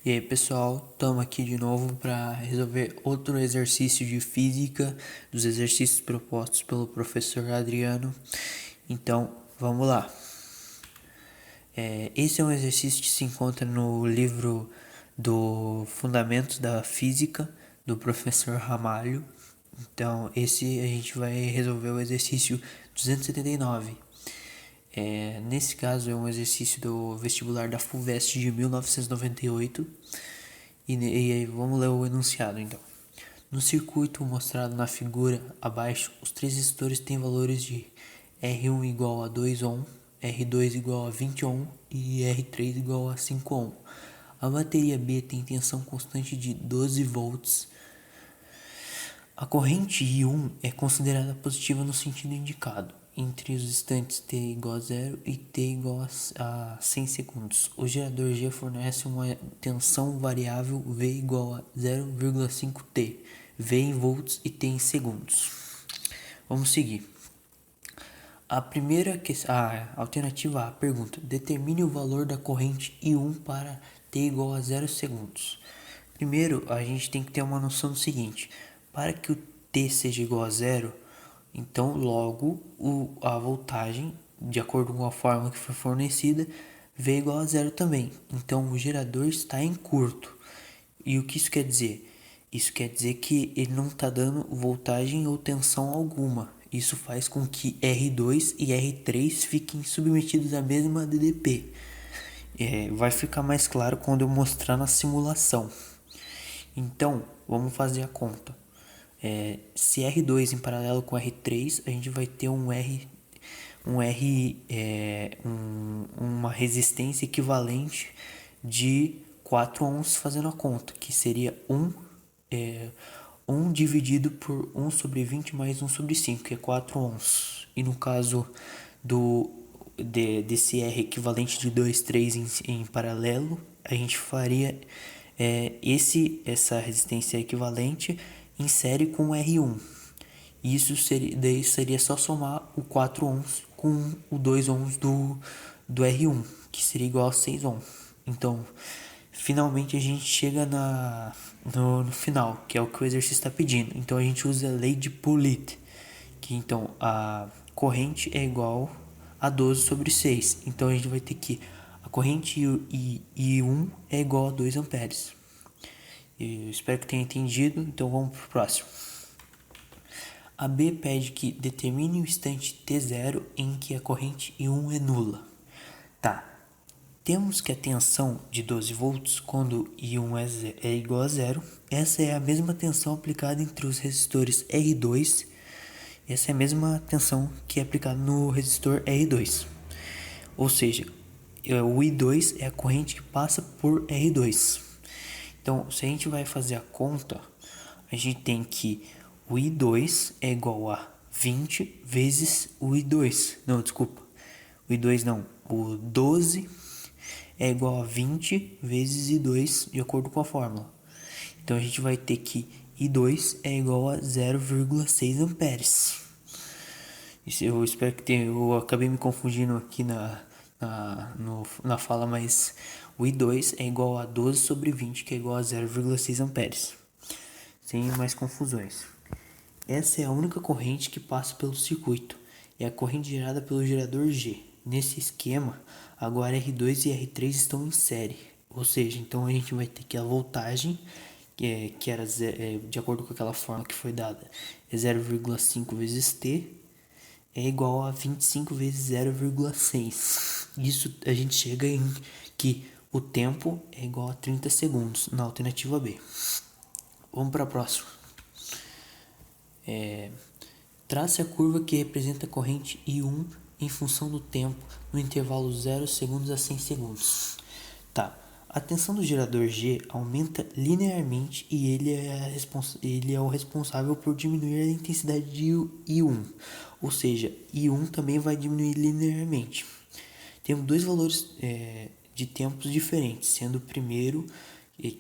E aí pessoal, estamos aqui de novo para resolver outro exercício de física dos exercícios propostos pelo professor Adriano. Então vamos lá. Esse é um exercício que se encontra no livro do Fundamentos da Física do professor Ramalho. Então esse a gente vai resolver o exercício 279. Nesse caso é um exercício do vestibular da FUVEST de 1998 e aí vamos ler o enunciado então. No circuito mostrado na figura abaixo, os três resistores têm valores de R1 igual a 2 ohm, R2 igual a 20 ohm e R3 igual a 5 ohm. A bateria B tem tensão constante de 12 volts. A corrente I1 é considerada positiva no sentido indicado, entre os instantes t igual a 0 e t igual a 100 segundos. O gerador G fornece uma tensão variável V igual a 0,5 t, V em volts e t em segundos. Vamos seguir. A alternativa A pergunta: determine o valor da corrente I1 para t igual a 0 segundos. Primeiro, a gente tem que ter uma noção do seguinte: para que o t seja igual a zero, então logo a voltagem, de acordo com a fórmula que foi fornecida, V é igual a zero também. Então o gerador está em curto. E o que isso quer dizer? Isso quer dizer que ele não está dando voltagem ou tensão alguma. Isso faz com que R2 e R3 fiquem submetidos à mesma DDP. Vai ficar mais claro quando eu mostrar na simulação. Então, vamos fazer a conta. Se R2 em paralelo com R3, a gente vai ter uma resistência equivalente de 4 ohms fazendo a conta, que seria 1 dividido por 1 sobre 20 mais 1 sobre 5, que é 4 ohms. E no caso desse R equivalente de 2, 3 em paralelo, a gente faria essa resistência equivalente em série com o R1. Isso seria só somar o 4 ohms com o 2 ohms do R1, que seria igual a 6 ohms. Então, finalmente a gente chega no final, que é o que o exercício está pedindo. Então a gente usa a lei de Pauli, que então a corrente é igual a 12 sobre 6. Então a gente vai ter que a corrente I1 é igual a 2 amperes. Eu espero que tenha entendido, então vamos para o próximo. A B pede que determine o instante T0 em que a corrente I1 é nula. Tá, temos que a tensão de 12 volts quando I1 é igual a zero. Essa é a mesma tensão aplicada entre os resistores R2. Essa é a mesma tensão que é aplicada no resistor R2. Ou seja, o I2 é a corrente que passa por R2. Então, se a gente vai fazer a conta, a gente tem que o I2 é igual a 20 vezes o I2. Não, desculpa. O I2 não. O 12 é igual a 20 vezes I2, de acordo com a fórmula. Então, a gente vai ter que I2 é igual a 0,6 amperes. Isso eu espero que tenha... Eu acabei me confundindo aqui na fala, mas o I2 é igual a 12 sobre 20, que é igual a 0,6 amperes. Sem mais confusões. Essa é a única corrente que passa pelo circuito. É a corrente gerada pelo gerador G. Nesse esquema, agora R2 e R3 estão em série. Ou seja, então a gente vai ter que a voltagem, que era de acordo com aquela fórmula que foi dada, é 0,5 vezes T, é igual a 25 vezes 0,6. Isso a gente chega em que o tempo é igual a 30 segundos na alternativa B. Vamos para a próxima. Trace a curva que representa a corrente I1 em função do tempo no intervalo 0 segundos a 100 segundos. Tá. A tensão do gerador G aumenta linearmente e ele é o responsável por diminuir a intensidade de I1. Ou seja, I1 também vai diminuir linearmente. Temos dois valores de tempos diferentes, sendo o primeiro,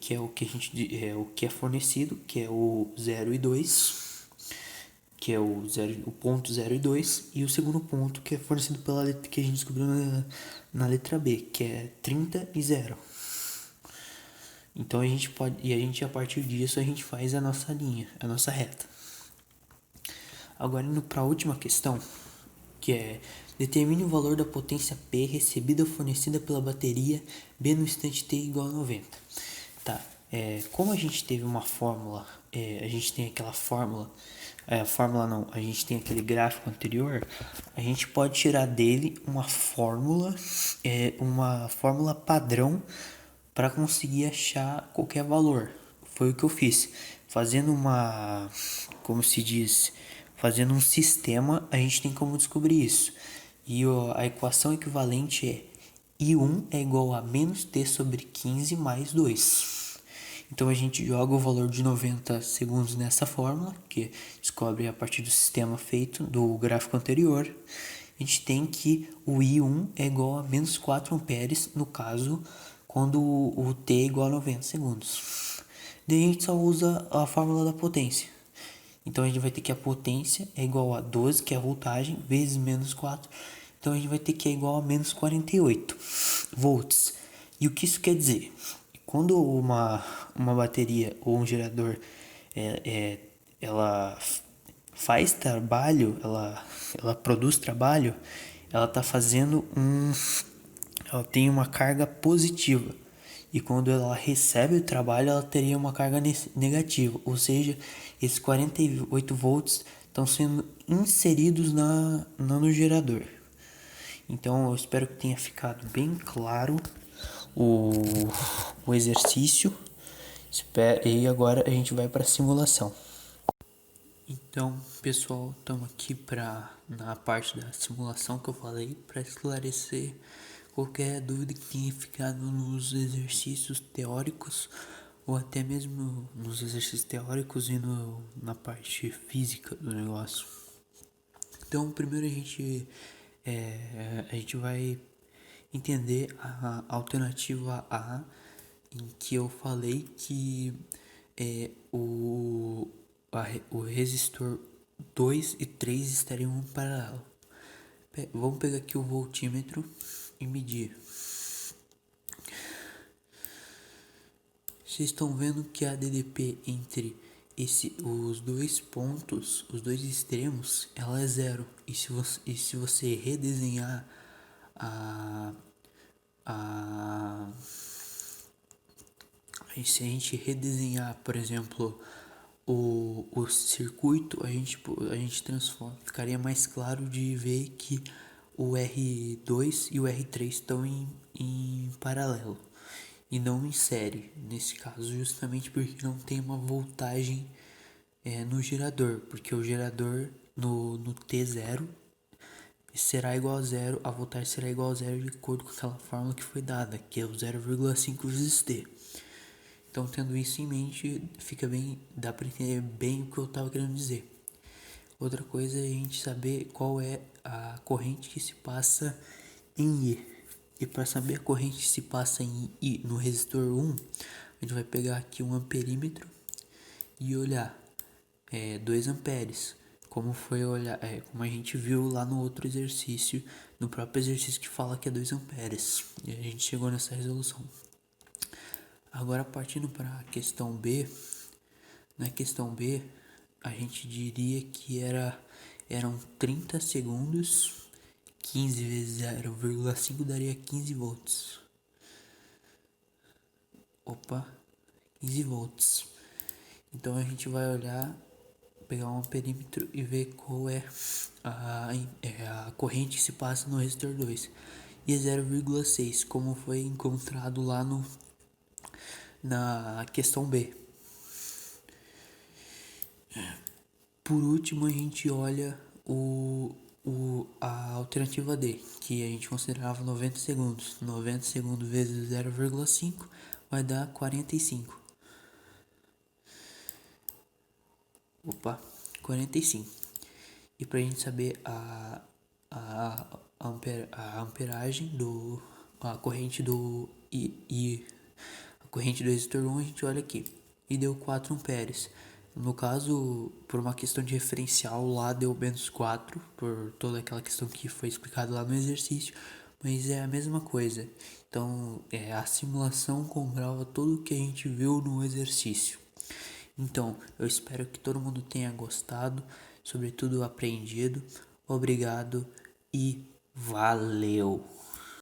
que é o que é fornecido, que é o 0 e 2, que é o ponto 0 e 2, e o segundo ponto, que é fornecido pela letra que a gente descobriu na letra B, que é 30 e 0. Então a gente pode, e a gente a partir disso a gente faz a nossa linha, a nossa reta. Agora indo para a última questão, que é: determine o valor da potência P recebida ou fornecida pela bateria B no instante t igual a 90. Tá, como a gente teve uma fórmula, a gente tem aquela fórmula, a gente tem aquele gráfico anterior, a gente pode tirar dele uma fórmula padrão para conseguir achar qualquer valor. Foi o que eu fiz, fazendo como se diz, fazendo um sistema, a gente tem como descobrir isso. E a equação equivalente é I1 é igual a menos t sobre 15 mais 2. Então a gente joga o valor de 90 segundos nessa fórmula, que descobre a partir do sistema feito do gráfico anterior. A gente tem que o I1 é igual a menos 4 amperes, no caso, quando o t é igual a 90 segundos. Daí a gente só usa a fórmula da potência. Então a gente vai ter que a potência é igual a 12, que é a voltagem, vezes menos 4. Então a gente vai ter que é igual a menos 48 volts. E o que isso quer dizer? Quando uma bateria ou um gerador ela faz trabalho, ela produz trabalho, ela está fazendo ela tem uma carga positiva. E quando ela recebe o trabalho, ela teria uma carga negativa. Ou seja, esses 48 volts estão sendo inseridos no gerador. Então eu espero que tenha ficado bem claro o, o exercício. E agora a gente vai para a simulação. Então, pessoal, estamos aqui na parte da simulação que eu falei para esclarecer qualquer dúvida que tenha ficado nos exercícios teóricos ou até mesmo nos exercícios teóricos e na parte física do negócio. Então, primeiro a gente vai entender a alternativa A, em que eu falei que o resistor 2 e 3 estariam em paralelo. Vamos pegar aqui o voltímetro e medir. Vocês estão vendo que a DDP entre os dois pontos, os dois extremos, ela é zero. E se você redesenhar se a gente redesenhar, por exemplo, o circuito, a gente transforma. Ficaria mais claro de ver que o R2 e o R3 estão em paralelo e não em série, nesse caso, justamente porque não tem uma voltagem no gerador, porque o gerador no T0 será igual a zero, a voltagem será igual a zero de acordo com aquela fórmula que foi dada, que é o 0,5 vezes T. Então, tendo isso em mente, dá para entender bem o que eu estava querendo dizer. Outra coisa é a gente saber qual é a corrente que se passa em I. E para saber a corrente que se passa em I no resistor 1, a gente vai pegar aqui um amperímetro e olhar 2 amperes. Como como a gente viu lá no outro exercício, no próprio exercício que fala que é 2 amperes. E a gente chegou nessa resolução. Agora partindo para a questão B, na questão B a gente diria que eram 30 segundos, 15 vezes 0,5 daria 15 volts. 15 volts. Então a gente vai pegar um perímetro e ver qual é a corrente que se passa no resistor 2. E é 0,6, como foi encontrado lá na questão B. Por último, a gente olha a alternativa D, que a gente considerava 90 segundos. 90 segundos vezes 0,5 vai dar 45. 45. E para a gente saber a amperagem a corrente a corrente do resistor 1, a gente olha aqui e deu 4 amperes. No caso, por uma questão de referencial, lá deu menos 4, por toda aquela questão que foi explicada lá no exercício, mas é a mesma coisa. Então, a simulação comprova tudo o que a gente viu no exercício. Então, eu espero que todo mundo tenha gostado, sobretudo aprendido. Obrigado e valeu!